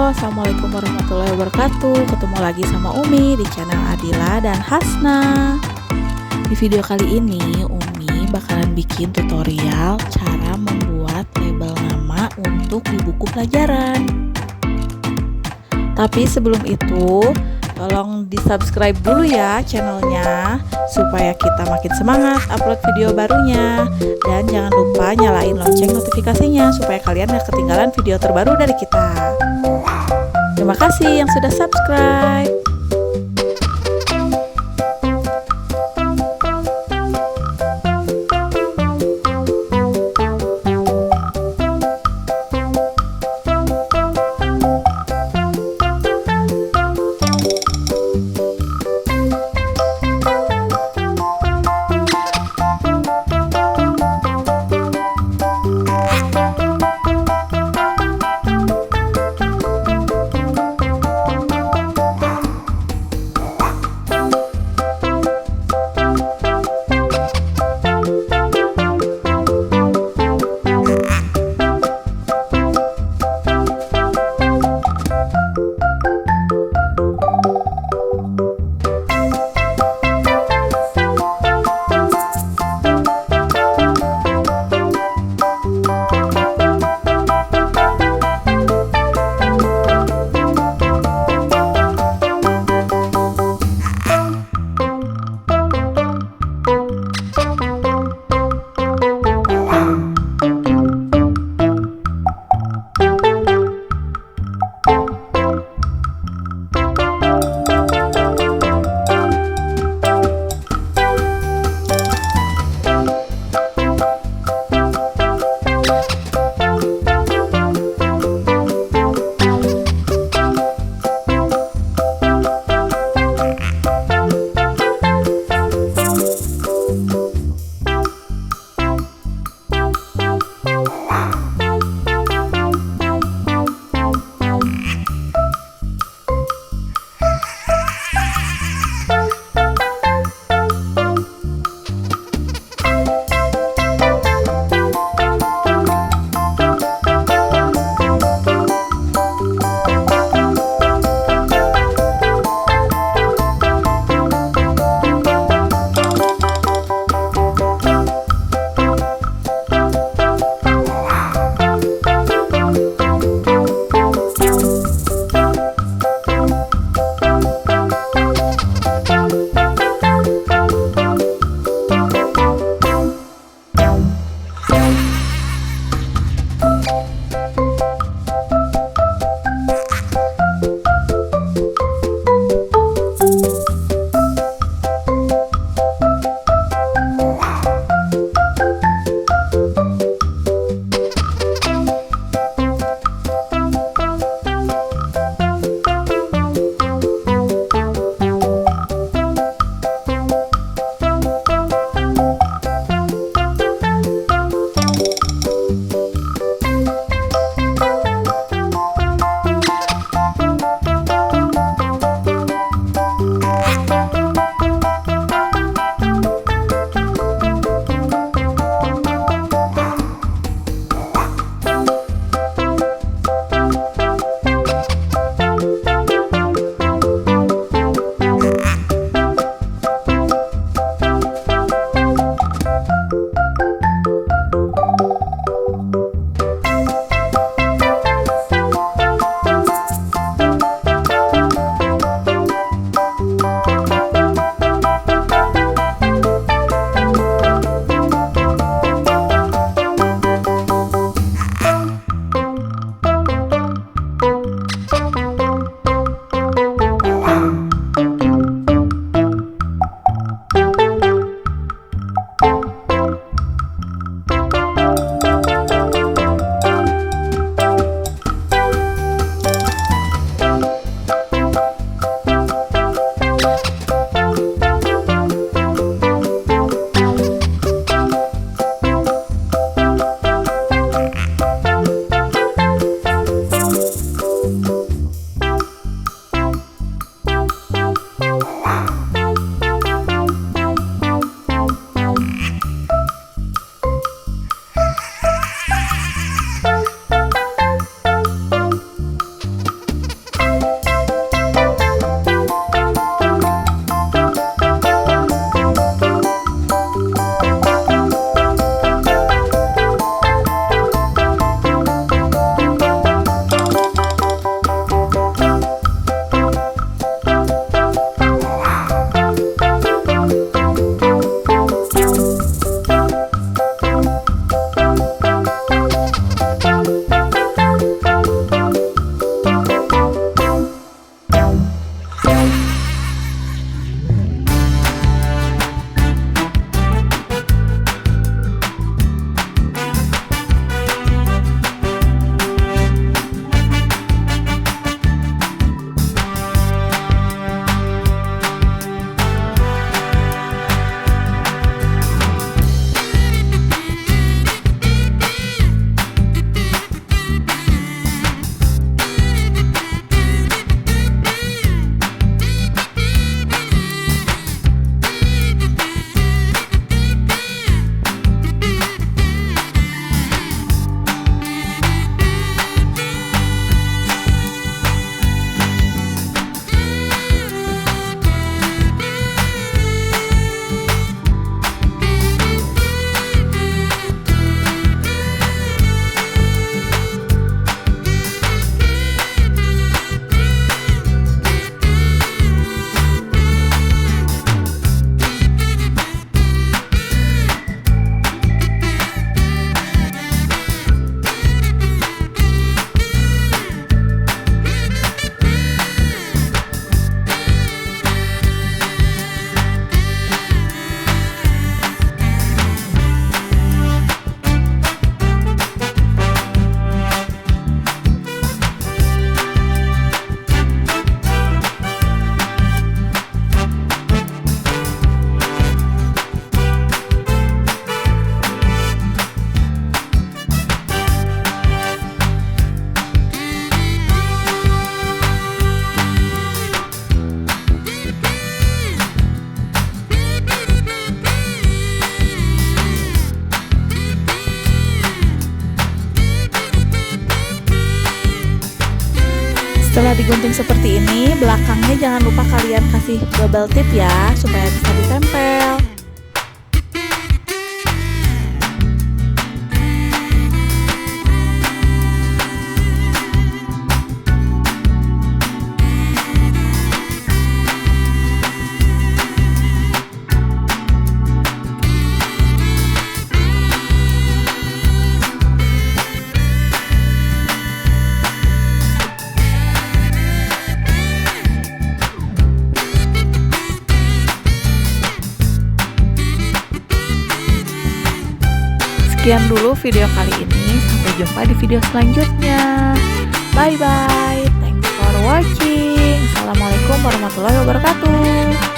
Assalamualaikum warahmatullahi wabarakatuh. Ketemu lagi sama Umi di channel Adila dan Hasna. Di video kali ini Umi bakalan bikin tutorial cara membuat label nama untuk di buku pelajaran. Tapi sebelum itu, tolong di subscribe dulu ya channelnya supaya kita makin semangat upload video barunya. Dan jangan lupa nyalain lonceng notifikasinya supaya kalian gak ketinggalan video terbaru dari kita. Terima kasih yang sudah subscribe. Setelah digunting seperti ini, belakangnya jangan lupa kalian kasih bubble tip ya, supaya bisa ditempel. Sekian dulu video kali ini, sampai jumpa di video selanjutnya. Bye bye, thanks for watching. Assalamualaikum warahmatullahi wabarakatuh.